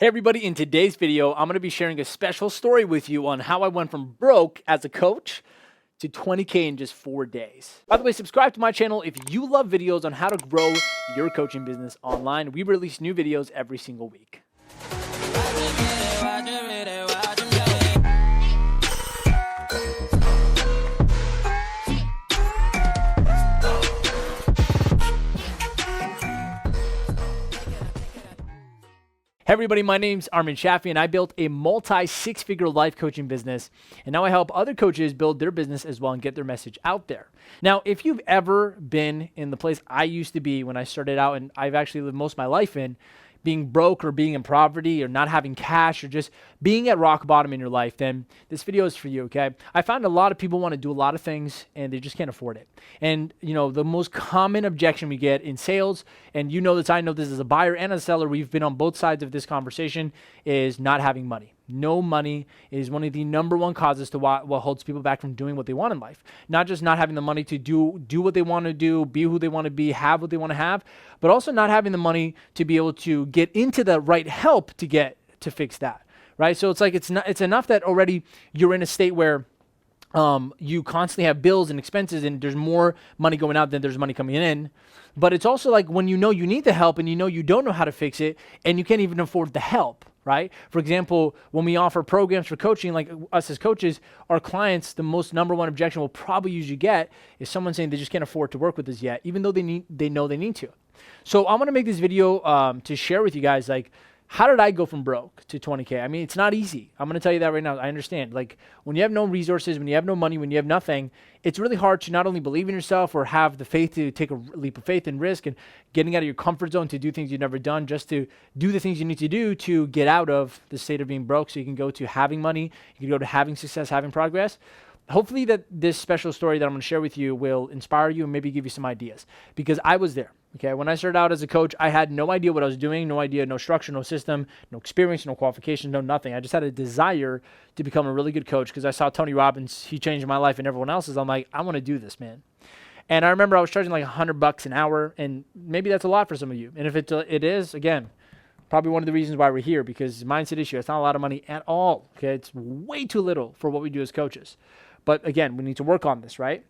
Hey everybody, in today's video, I'm going to be sharing a special story with you on how I went from broke as a coach to 20K in just 4 days. By the way, subscribe to my channel if you love videos on how to grow your coaching business online. We release new videos every single week. Hey everybody, my name's Armin Shaffi and I built a multi-six-figure life coaching business, and now I help other coaches build their business as well and get their message out there. Now, if you've ever been in the place I used to be when I started out, and I've actually lived most of my life in, being broke or being in poverty or not having cash or just being at rock bottom in your life, then this video is for you, okay? I found a lot of people want to do a lot of things and they just can't afford it. And you know, the most common objection we get in sales, and you know this, I know this as a buyer and a seller, we've been on both sides of this conversation, is not having money. No money is one of the number one causes to what holds people back from doing what they want in life. Not just not having the money to do what they want to do, be who they want to be, have what they want to have, but also not having the money to be able to get into the right help to fix that, right? So it's like it's enough that already you're in a state where you constantly have bills and expenses and there's more money going out than there's money coming in. But it's also like when you know you need the help and you know you don't know how to fix it and you can't even afford the help, right? For example, when we offer programs for coaching, like us as coaches, our clients, the most number one objection we'll probably usually get is someone saying they just can't afford to work with us yet, even though they know they need to. So I'm gonna make this video to share with you guys, like, how did I go from broke to 20K? I mean, it's not easy. I'm going to tell you that right now. I understand. Like, when you have no resources, when you have no money, when you have nothing, it's really hard to not only believe in yourself or have the faith to take a leap of faith and risk and getting out of your comfort zone to do things you've never done, just to do the things you need to do to get out of the state of being broke so you can go to having money, you can go to having success, having progress. Hopefully that this special story that I'm going to share with you will inspire you and maybe give you some ideas, because I was there. Okay, when I started out as a coach, I had no idea what I was doing, no idea, no structure, no system, no experience, no qualifications, no nothing. I just had a desire to become a really good coach because I saw Tony Robbins, he changed my life and everyone else's. I'm like, I want to do this, man. And I remember I was charging like $100 an hour, and maybe that's a lot for some of you. And if it is, again, probably one of the reasons why we're here, because mindset issue, it's not a lot of money at all. Okay, it's way too little for what we do as coaches. But again, we need to work on this, right?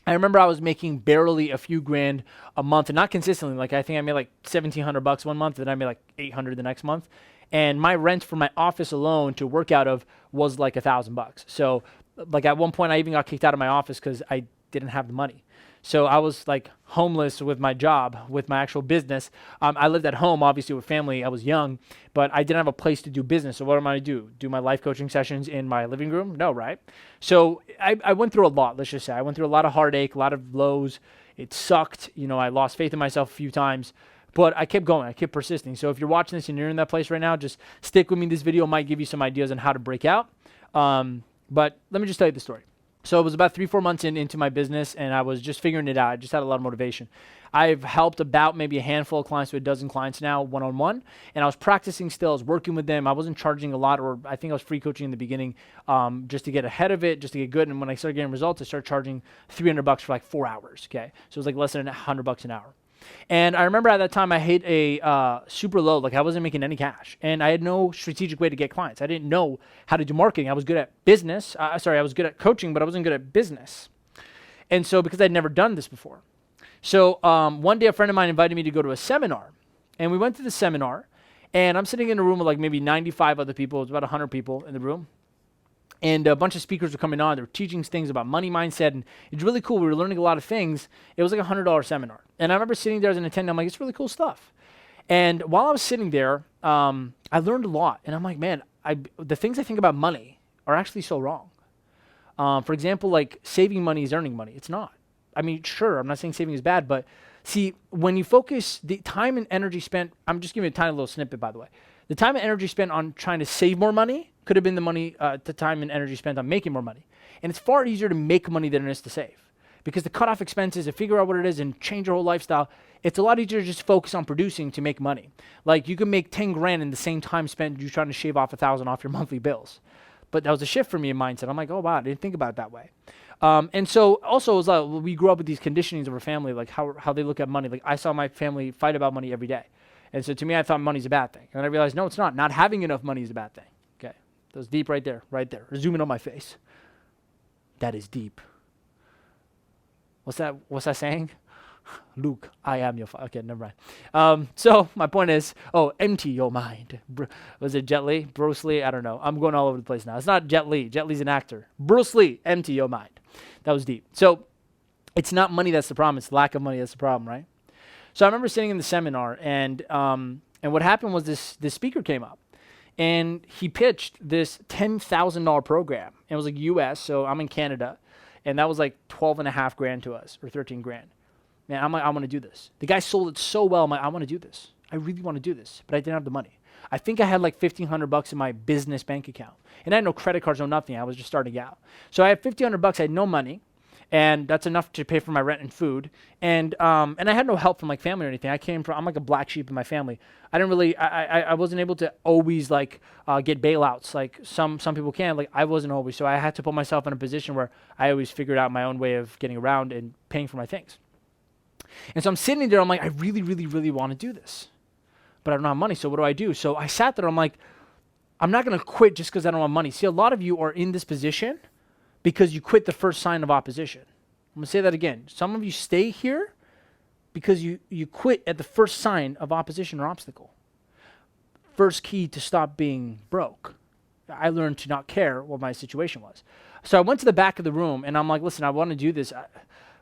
I remember I was making barely a few grand a month, and not consistently. Like, I think I made like $1,700 one month, and then I made like $800 the next month. And my rent for my office alone to work out of was like $1,000. So like at one point I even got kicked out of my office because I didn't have the money. So I was like homeless with my job, with my actual business. I lived at home, obviously with family. I was young, but I didn't have a place to do business. So what am I going to do? Do my life coaching sessions in my living room? No, right? So I went through a lot, let's just say. I went through a lot of heartache, a lot of lows. It sucked. You know, I lost faith in myself a few times, but I kept going. I kept persisting. So if you're watching this and you're in that place right now, just stick with me. This video might give you some ideas on how to break out. But let me just tell you the story. So it was about 3-4 months into my business, and I was just figuring it out. I just had a lot of motivation. I've helped about maybe a handful of clients to a dozen clients now, one-on-one, and I was practicing still. I was working with them. I wasn't charging a lot, or I think I was free coaching in the beginning, just to get ahead of it, just to get good. And when I started getting results, I started charging $300 for like 4 hours. Okay, so it was like less than $100 an hour. And I remember at that time I hit a super low, like I wasn't making any cash, and I had no strategic way to get clients. I didn't know how to do marketing. I was good at business. I was good at coaching, but I wasn't good at business. And so because I'd never done this before. So one day a friend of mine invited me to go to a seminar, and we went to the seminar, and I'm sitting in a room with like maybe 95 other people. It was about 100 people in the room. And a bunch of speakers were coming on. They were teaching things about money mindset, and it's really cool. We were learning a lot of things. It was like $100 seminar. And I remember sitting there as an attendant. I'm like, it's really cool stuff. And while I was sitting there, I learned a lot. And I'm like, man, the things I think about money are actually so wrong. For example, like saving money is earning money. It's not. I mean, sure, I'm not saying saving is bad, but see, when you focus the time and energy spent, I'm just giving you a tiny little snippet, by the way. The time and energy spent on trying to save more money could have been the money, the time and energy spent on making more money. And it's far easier to make money than it is to save, because to cut off expenses, to figure out what it is and change your whole lifestyle, it's a lot easier to just focus on producing to make money. Like you can make 10 grand in the same time spent you trying to shave off 1,000 off your monthly bills. But that was a shift for me in mindset. I'm like, oh wow, I didn't think about it that way. And so also it was like, we grew up with these conditionings of our family, like how they look at money. Like I saw my family fight about money every day. And so to me, I thought money's a bad thing. And I realized, no, it's not. Not having enough money is a bad thing. Okay. That was deep right there, right there. Zoom in on my face. That is deep. What's that saying? Luke, I am your father. Okay, never mind. So my point is, empty your mind. Was it Jet Li? Bruce Lee? I don't know. I'm going all over the place now. It's not Jet Li. Jet Li's an actor. Bruce Lee, empty your mind. That was deep. So it's not money that's the problem. It's lack of money that's the problem, right? So I remember sitting in the seminar, and what happened was this speaker came up, and he pitched this $10,000 program. It was like U.S., so I'm in Canada, and that was like 12 and a half grand to us, or 13 grand. Man, I'm like, I want to do this. The guy sold it so well. I'm like, I want to do this. I really want to do this, but I didn't have the money. I think I had like $1,500 in my business bank account, and I had no credit cards, no nothing. I was just starting out. So I had $1,500. I had no money, and that's enough to pay for my rent and food. And I had no help from like family or anything. I'm like a black sheep in my family. I didn't really, I wasn't able to always like get bailouts like some people can. Like I wasn't always. So I had to put myself in a position where I always figured out my own way of getting around and paying for my things. And so I'm sitting there, I'm like, I really, really, really want to do this, but I don't have money, so what do I do? So I sat there, I'm like, I'm not going to quit just because I don't have money. See, a lot of you are in this position because you quit the first sign of opposition. I'm going to say that again. Some of you stay here because you quit at the first sign of opposition or obstacle. First key to stop being broke. I learned to not care what my situation was. So I went to the back of the room, and I'm like, listen, I want to do this.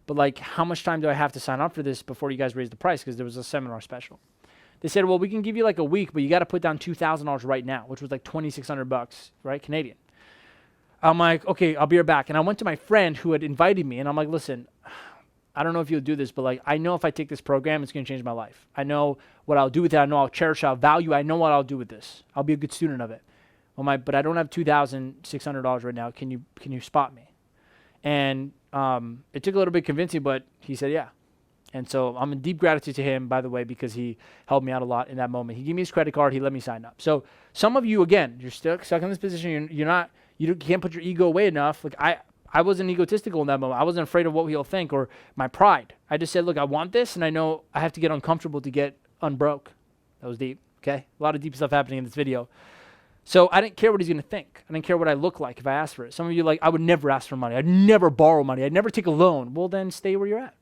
But like, how much time do I have to sign up for this before you guys raise the price? Because there was a seminar special. They said, well, we can give you like a week, but you got to put down $2,000 right now, which was like $2,600, right? Canadian. I'm like, okay, I'll be right back. And I went to my friend who had invited me, and I'm like, listen, I don't know if you'll do this, but like, I know if I take this program, it's going to change my life. I know what I'll do with it. I know I'll cherish, I'll value. I know what I'll do with this. I'll be a good student of it. But I don't have $2,600 right now. Can you spot me? And it took a little bit convincing, but he said, yeah. And so I'm in deep gratitude to him, by the way, because he helped me out a lot in that moment. He gave me his credit card. He let me sign up. So some of you, again, you're still stuck in this position. You can't put your ego away enough. Like I wasn't egotistical in that moment. I wasn't afraid of what he'll think or my pride. I just said, look, I want this, and I know I have to get uncomfortable to get unbroke. That was deep, okay? A lot of deep stuff happening in this video. So I didn't care what he's going to think. I didn't care what I look like if I asked for it. Some of you like, I would never ask for money. I'd never borrow money. I'd never take a loan. Well, then stay where you're at.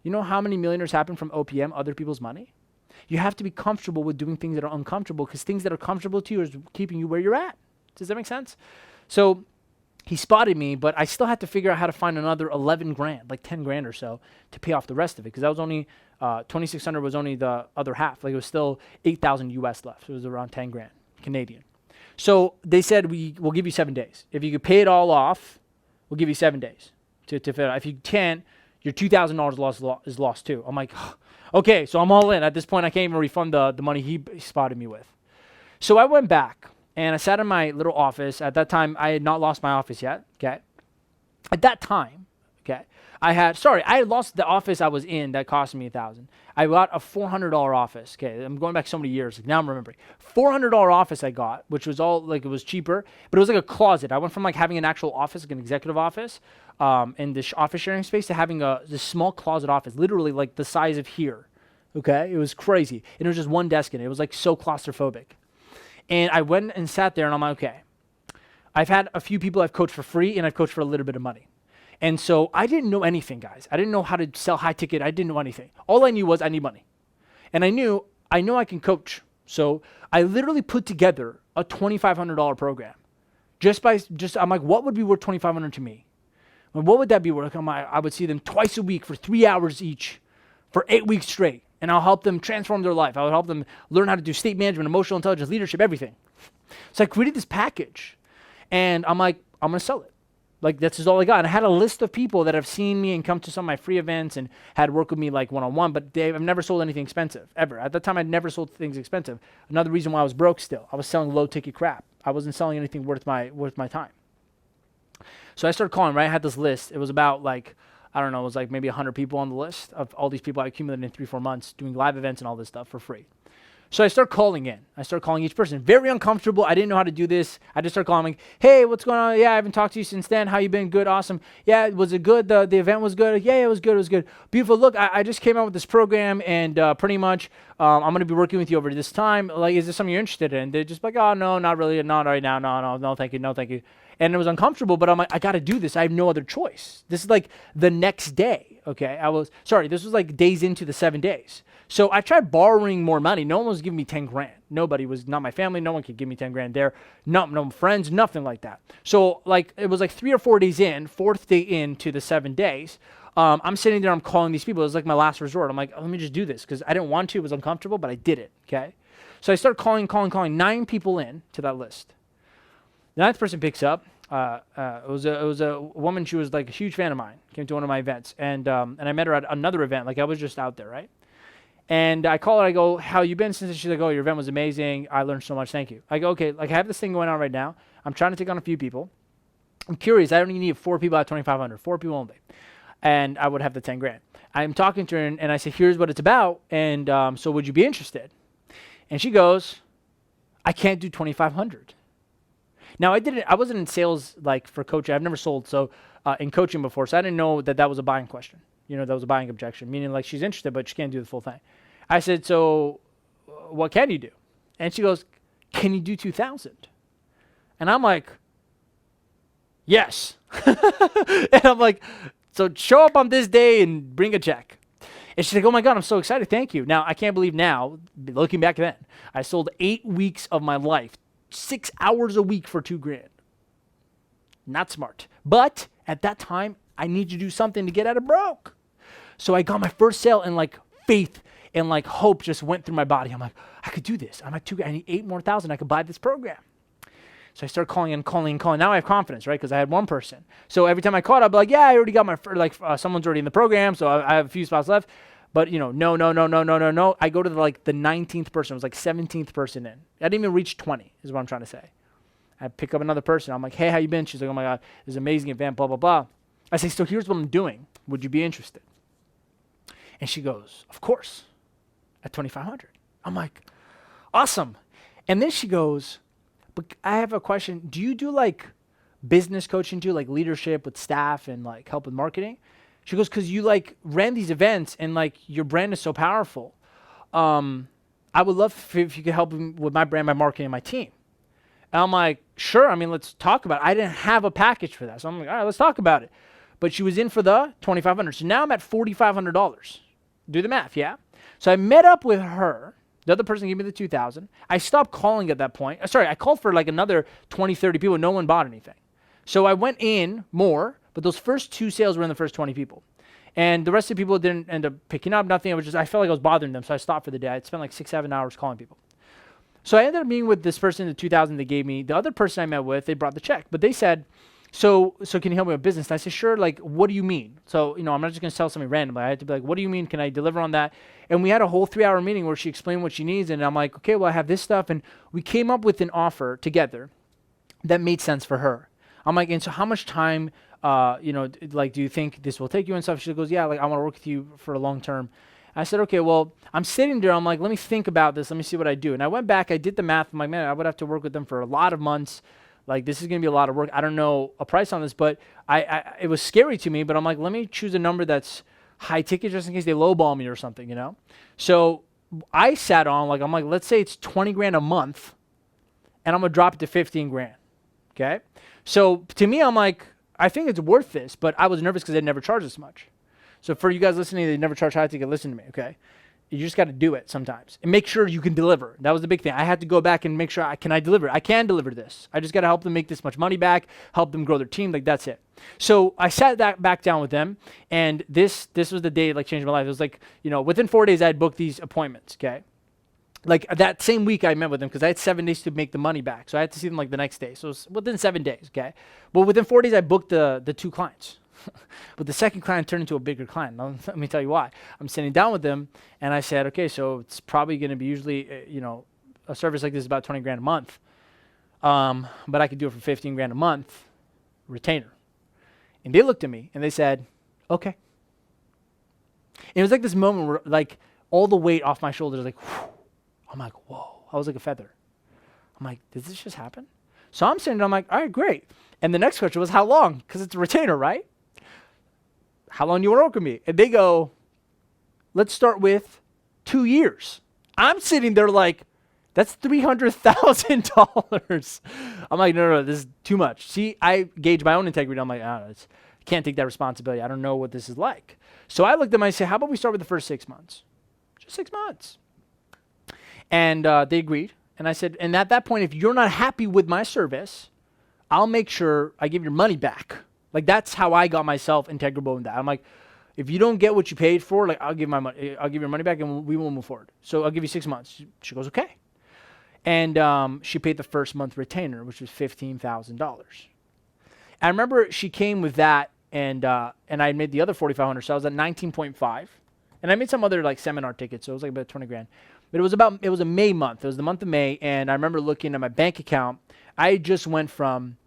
You know how many millionaires happen from OPM, other people's money? You have to be comfortable with doing things that are uncomfortable, because things that are comfortable to you is keeping you where you're at. Does that make sense? So he spotted me, but I still had to figure out how to find another 11 grand, like 10 grand or so, to pay off the rest of it, because that was only, 2,600 was only the other half. Like it was still 8,000 US left. So it was around 10 grand. Canadian. So they said, we'll give you 7 days. If you could pay it all off, we'll give you 7 days to fill it out. If you can't, your $2,000 is lost too. I'm like, okay, so I'm all in. At this point, I can't even refund the money he spotted me with. So I went back, and I sat in my little office. At that time, I had not lost my office yet, okay? At that time, okay, I had lost the office I was in that cost me $1,000. I got a $400 office. Okay, I'm going back so many years. Like now I'm remembering. $400 office I got, which was all like, it was cheaper, but it was like a closet. I went from like having an actual office, like an executive office, in this office sharing space, to having this small closet office, literally like the size of here. Okay, it was crazy. And it was just one desk in it. It was like so claustrophobic. And I went and sat there, and I'm like, okay, I've had a few people I've coached for free, and I've coached for a little bit of money. And so I didn't know anything, guys. I didn't know how to sell high ticket. I didn't know anything. All I knew was I need money. And I know I can coach. So I literally put together a $2,500 program. I'm like, what would be worth $2,500 to me? And what would that be worth? I would see them twice a week for 3 hours each for 8 weeks straight. And I'll help them transform their life. I would help them learn how to do state management, emotional intelligence, leadership, everything. So I created this package. And I'm like, I'm going to sell it. Like, that's just all I got. And I had a list of people that have seen me and come to some of my free events and had worked with me like one-on-one, but I've never sold anything expensive, ever. At that time, I'd never sold things expensive. Another reason why I was broke still. I was selling low-ticket crap. I wasn't selling anything worth my time. So I started calling, right? I had this list. It was about like, I don't know, it was like maybe 100 people on the list of all these people I accumulated in 3-4 months doing live events and all this stuff for free. So I start calling in. I start calling each person. Very uncomfortable. I didn't know how to do this. I just start calling, like, hey, what's going on? Yeah, I haven't talked to you since then. How you been? Good, awesome. Yeah, was it good? The event was good? Yeah, it was good. It was good. Beautiful. Look, I just came out with this program, and pretty much I'm going to be working with you over this time. Like, is this something you're interested in? They're just like, oh, no, not really. Not right now. No, thank you. No, thank you. And it was uncomfortable, but I'm like, I got to do this. I have no other choice. This is like the next day, okay? This was like days into the 7 days. So I tried borrowing more money. No one was giving me 10 grand. Nobody was, not my family. No one could give me 10 grand there. No friends, nothing like that. So like, it was like 3 or 4 days in, fourth day into the 7 days. I'm sitting there, I'm calling these people. It was like my last resort. I'm like, let me just do this because I didn't want to. It was uncomfortable, but I did it, okay? So I start calling 9 people in to that list. The 9th person picks up. It was a woman. She was like a huge fan of mine. Came to one of my events, and I met her at another event. Like I was just out there, right? And I call her. I go, "How you been?" Since she's like, "Oh, your event was amazing. I learned so much. Thank you." I go, "Okay, like I have this thing going on right now. I'm trying to take on a few people. I'm curious. I only need 4 people out of 2,500. 4 people only, and I would have the 10 grand." I'm talking to her, and I say, "Here's what it's about. And so, would you be interested?" And she goes, "I can't do 2,500." Now I wasn't in sales like for coaching. I've never sold in coaching before, so I didn't know that was a buying question. That was a buying objection, meaning like she's interested, but she can't do the full thing. I said, so what can you do? And she goes, can you do 2,000? And I'm like, yes. And I'm like, so show up on this day and bring a check. And she's like, oh my God, I'm so excited. Thank you. Now, I can't believe now, looking back then, I sold 8 weeks of my life, 6 hours a week for 2 grand. Not smart. But at that time, I need to do something to get out of broke. So I got my first sale, and like faith and like hope just went through my body. I'm like, I could do this. I'm at 2 grand. I need 8 more thousand. I could buy this program. So I start calling. Now I have confidence, right? Because I had one person. So every time I called, I'd be like, yeah, I already got my, someone's already in the program. So I have a few spots left. But no. I go to the 19th person. It was like 17th person in. I didn't even reach 20 is what I'm trying to say. I pick up another person. I'm like, hey, how you been? She's like, oh my God, this is an amazing event, blah, blah, blah. I say, so here's what I'm doing. Would you be interested? And she goes, of course, at 2,500. I'm like, awesome. And then she goes, but I have a question. Do you do like business coaching too, like leadership with staff and like help with marketing? She goes, because you like ran these events and like your brand is so powerful. I would love if you could help with my brand, my marketing, and my team. And I'm like, sure. I mean, let's talk about it. I didn't have a package for that. So I'm like, all right, let's talk about it. But she was in for the $2,500. So now I'm at $4,500. Do the math, yeah? So I met up with her. The other person gave me the 2,000. I stopped calling at that point. I called for like another 20, 30 people. No one bought anything. So I went in more, but those first 2 sales were in the first 20 people. And the rest of the people didn't end up picking up, nothing. I felt like I was bothering them, so I stopped for the day. I spent like 6, 7 hours calling people. So I ended up meeting with this person, the 2,000 they gave me. The other person I met with, they brought the check. But they said, so can you help me with business? And I said, sure, like, what do you mean? So, I'm not just going to sell something randomly. I had to be like, what do you mean? Can I deliver on that? And we had a whole 3-hour meeting where she explained what she needs. And I'm like, okay, well, I have this stuff. And we came up with an offer together that made sense for her. I'm like, and so how much time, do you think this will take you and stuff? She goes, yeah, like, I want to work with you for a long term. I said, okay, well, I'm sitting there. I'm like, let me think about this. Let me see what I do. And I went back. I did the math. I'm like, man, I would have to work with them for a lot of months. Like, this is going to be a lot of work. I don't know a price on this, but it was scary to me. But I'm like, let me choose a number that's high ticket just in case they lowball me or something, So I sat on, I'm like, let's say it's 20 grand a month, and I'm going to drop it to 15 grand, okay? So to me, I'm like, I think it's worth this, but I was nervous because they never charged this much. So for you guys listening, they never charge high ticket, listen to me, okay? You just got to do it sometimes and make sure you can deliver. That was the big thing. I had to go back and make sure I can deliver. I can deliver this. I just got to help them make this much money back, help them grow their team. Like, that's it. So I sat that back down with them, and this was the day that changed my life. It was within 4 days I had booked these appointments. Okay, like that same week I met with them because I had 7 days to make the money back. So I had to see them the next day. So it was within 7 days. Okay, but within 4 days I booked the 2 clients. But the second client turned into a bigger client. Now, let me tell you why. I'm sitting down with them, and I said, okay, so it's probably going to be usually, a service like this is about 20 grand a month. But I could do it for 15 grand a month, retainer. And they looked at me, and they said, okay. And it was like this moment where, all the weight off my shoulders, whew, I'm like, whoa, I was like a feather. I'm like, did this just happen? So I'm sitting there, I'm like, all right, great. And the next question was, how long? Because it's a retainer, right? How long do you want to work with me? And they go, let's start with 2 years. I'm sitting there like, that's $300,000. I'm like, no, this is too much. See, I gauge my own integrity. I'm like, I can't take that responsibility. I don't know what this is like. So I looked at them and I said, how about we start with the first 6 months? Just 6 months. And they agreed. And I said, and at that point, if you're not happy with my service, I'll make sure I give your money back. Like, that's how I got myself integrable in that. I'm like, if you don't get what you paid for, like, I'll give your money back and we will move forward. So I'll give you 6 months. She goes, okay. And she paid the first month retainer, which was $15,000. I remember she came with that, and I made the other $4,500, so I was at 19.5. And I made some other like seminar tickets, so it was like about 20 grand. But it was a May month. It was the month of May, and I remember looking at my bank account. I just went from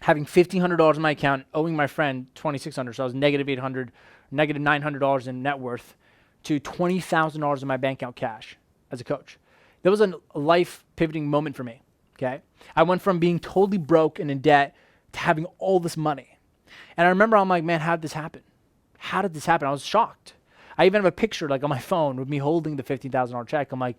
having $1,500 in my account, owing my friend $2,600, so I was negative $800, negative $900 in net worth, to $20,000 in my bank account cash as a coach. That was a life pivoting moment for me, okay? I went from being totally broke and in debt to having all this money. And I remember I'm like, man, how did this happen? How did this happen? I was shocked. I even have a picture like on my phone with me holding the $15,000 check. I'm like,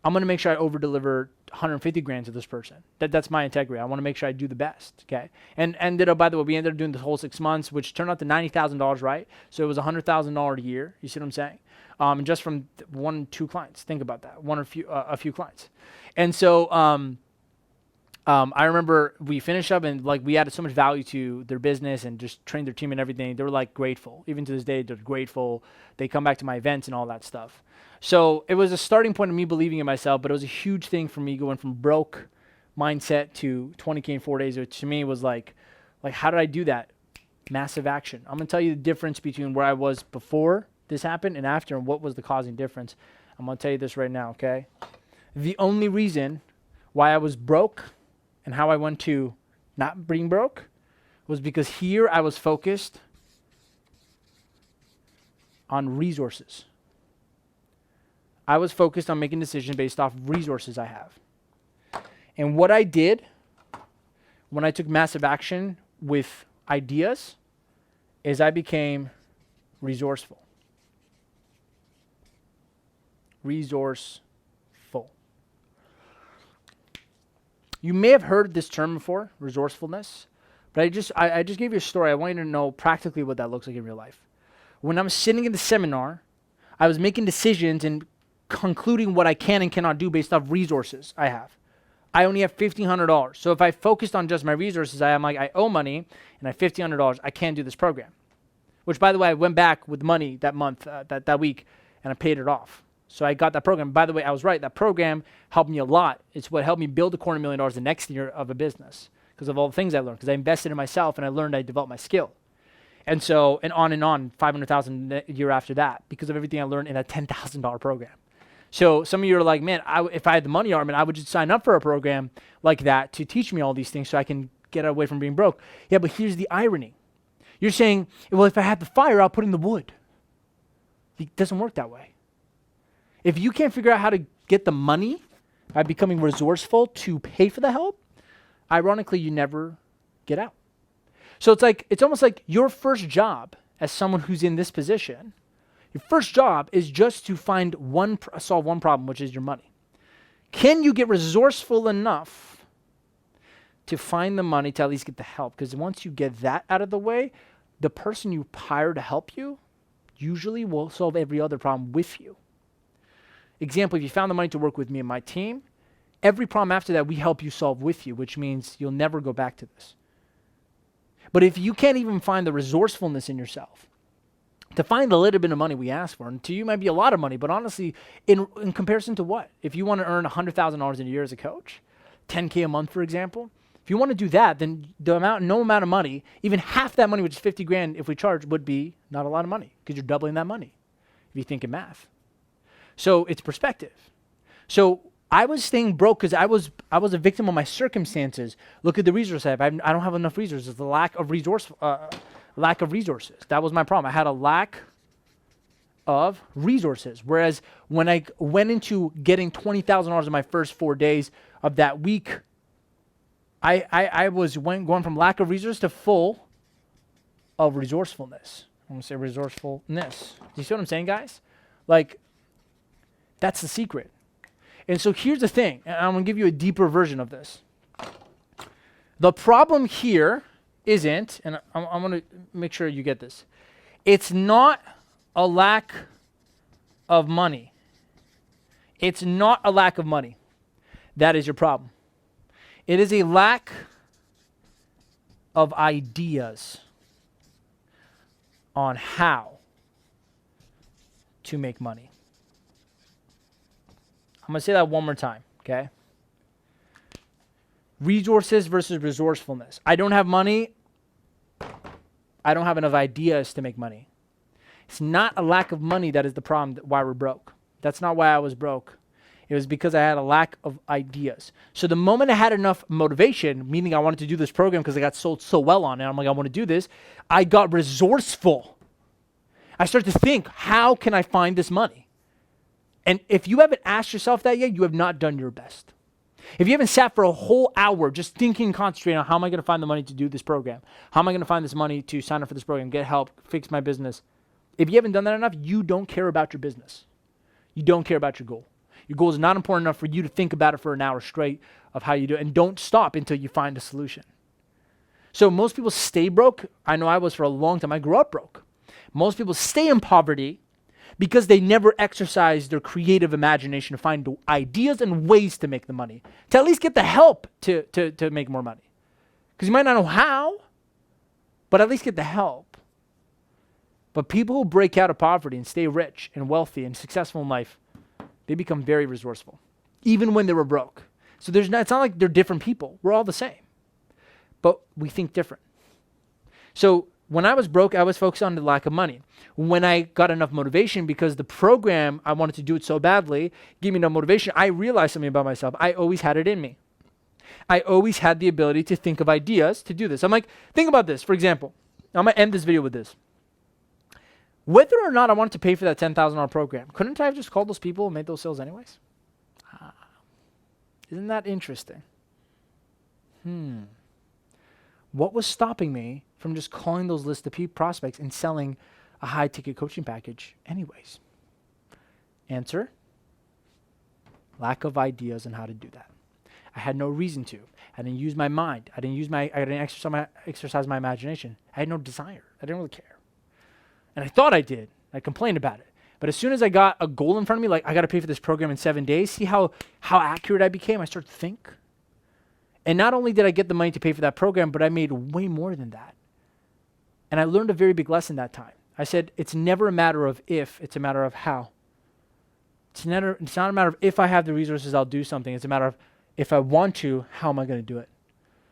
I'm going to make sure I over deliver 150 grand to this person. That's my integrity. I want to make sure I do the best, okay? And by the way, we ended up doing the whole 6 months, which turned out to $90,000, right? So it was $100,000 a year. You see what I'm saying? And just from 1-2 clients. Think about that. A few clients. And so I remember we finished up and like we added so much value to their business and just trained their team and everything. They were like grateful. Even to this day, they're grateful. They come back to my events and all that stuff. So it was a starting point of me believing in myself, but it was a huge thing for me going from broke mindset to 20K in 4 days, which to me was like how did I do that? Massive action. I'm going to tell you the difference between where I was before this happened and after, and what was the causing difference. I'm going to tell you this right now, okay? The only reason why I was broke and how I went to not being broke was because here I was focused on resources. I was focused on making decisions based off resources I have. And what I did when I took massive action with ideas is I became resourceful. Resourceful. You may have heard this term before, resourcefulness, but I just gave you a story. I want you to know practically what that looks like in real life. When I'm sitting in the seminar, I was making decisions and concluding what I can and cannot do based off resources I have. I only have $1,500. So if I focused on just my resources, I owe money and I have $1,500, I can't do this program. Which, by the way, I went back with money that month, that week, and I paid it off. So I got that program. By the way, I was right. That program helped me a lot. It's what helped me build $250,000 the next year of a business because of all the things I learned. Because I invested in myself and I learned I developed my skill. And so, and on, $500,000 a year after that because of everything I learned in a $10,000 program. So some of you are like, man, if I had the money, Armin, I would just sign up for a program like that to teach me all these things so I can get away from being broke. Yeah, but here's the irony. You're saying, well, if I had the fire, I'll put in the wood. It doesn't work that way. If you can't figure out how to get the money by becoming resourceful to pay for the help, ironically, you never get out. So it's almost like your first job as someone who's in this position, your first job is just to solve one problem, which is your money. Can you get resourceful enough to find the money to at least get the help? Because once you get that out of the way, the person you hire to help you usually will solve every other problem with you. Example, if you found the money to work with me and my team, every problem after that we help you solve with you, which means you'll never go back to this. But if you can't even find the resourcefulness in yourself to find the little bit of money we ask for, and to you might be a lot of money, but honestly, in comparison to what? If you want to earn $100,000 in a year as a coach, $10K a month, for example, if you want to do that, then no amount of money, even half that money, which is $50,000 if we charge, would be not a lot of money because you're doubling that money if you think in math. So it's perspective. So I was staying broke because I was a victim of my circumstances. Look at the resources I have. I don't have enough resources. The lack of resources. That was my problem. I had a lack of resources. Whereas when I went into getting $20,000 in my first 4 days of that week, I was going from lack of resources to full of resourcefulness. I'm going to say resourcefulness. Do you see what I'm saying, guys? Like, that's the secret. And so here's the thing, and I'm going to give you a deeper version of this. The problem here isn't, and I'm going to make sure you get this, it's not a lack of money. It's not a lack of money. That is your problem. It is a lack of ideas on how to make money. I'm going to say that one more time, okay? Resources versus resourcefulness. I don't have money. I don't have enough ideas to make money. It's not a lack of money that is the problem why we're broke. That's not why I was broke. It was because I had a lack of ideas. So the moment I had enough motivation, meaning I wanted to do this program because I got sold so well on it, I'm like, I want to do this, I got resourceful. I started to think, how can I find this money? And if you haven't asked yourself that yet, you have not done your best. If you haven't sat for a whole hour just thinking, concentrating on how am I going to find the money to do this program? How am I going to find this money to sign up for this program, get help, fix my business? If you haven't done that enough, you don't care about your business. You don't care about your goal. Your goal is not important enough for you to think about it for an hour straight of how you do it. And don't stop until you find a solution. So most people stay broke. I know I was for a long time. I grew up broke. Most people stay in poverty because they never exercise their creative imagination to find ideas and ways to make the money, to at least get the help to make more money. Because you might not know how, but at least get the help. But people who break out of poverty and stay rich and wealthy and successful in life, they become very resourceful, even when they were broke. So it's not like they're different people. We're all the same, but we think different. So when I was broke, I was focused on the lack of money. When I got enough motivation, because the program, I wanted to do it so badly, gave me enough motivation, I realized something about myself. I always had it in me. I always had the ability to think of ideas to do this. I'm like, think about this. For example, I'm going to end this video with this. Whether or not I wanted to pay for that $10,000 program, couldn't I have just called those people and made those sales anyways? Isn't that interesting? What was stopping me from just calling those list of prospects and selling a high-ticket coaching package anyways? Answer: lack of ideas on how to do that. I had no reason to. I didn't use my mind. I didn't exercise my imagination. I had no desire. I didn't really care. And I thought I did. I complained about it. But as soon as I got a goal in front of me, like I got to pay for this program in 7 days, see how accurate I became? I started to think. And not only did I get the money to pay for that program, but I made way more than that. And I learned a very big lesson that time. I said, it's never a matter of if, it's a matter of how. It's not a matter of if I have the resources, I'll do something. It's a matter of if I want to, how am I going to do it?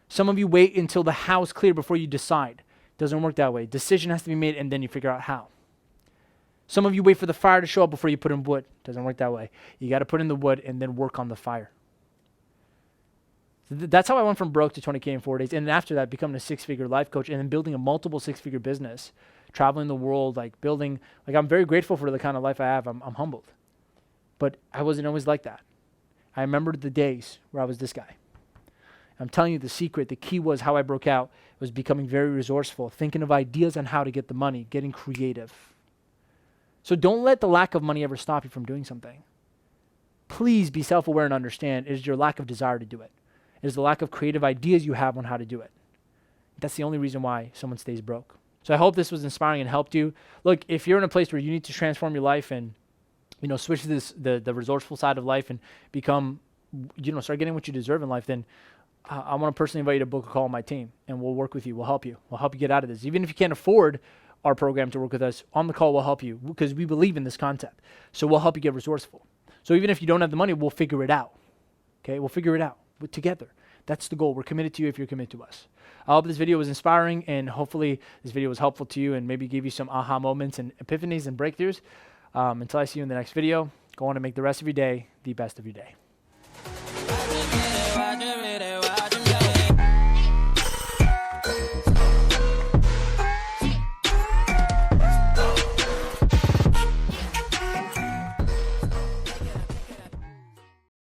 Some of you wait until the how is clear before you decide. Doesn't work that way. Decision has to be made and then you figure out how. Some of you wait for the fire to show up before you put in wood. Doesn't work that way. You got to put in the wood and then work on the fire. That's how I went from broke to 20K in 4 days. And then after that, becoming a six-figure life coach and then building a multiple six-figure business, traveling the world, I'm very grateful for the kind of life I have. I'm humbled. But I wasn't always like that. I remembered the days where I was this guy. I'm telling you the secret, the key was how I broke out, was becoming very resourceful, thinking of ideas on how to get the money, getting creative. So don't let the lack of money ever stop you from doing something. Please be self-aware and understand it is your lack of desire to do it. It is the lack of creative ideas you have on how to do it. That's the only reason why someone stays broke. So I hope this was inspiring and helped you. Look, if you're in a place where you need to transform your life and switch to the resourceful side of life and become, start getting what you deserve in life, then I want to personally invite you to book a call on my team, and we'll work with you. We'll help you. We'll help you get out of this. Even if you can't afford our program to work with us, on the call we'll help you because we believe in this concept. So we'll help you get resourceful. So even if you don't have the money, we'll figure it out. Okay, we'll figure it out together. That's the goal. We're committed to you if you're committed to us. I hope this video was inspiring, and hopefully this video was helpful to you and maybe gave you some aha moments and epiphanies and breakthroughs. Until I see you in the next video, go on and make the rest of your day the best of your day.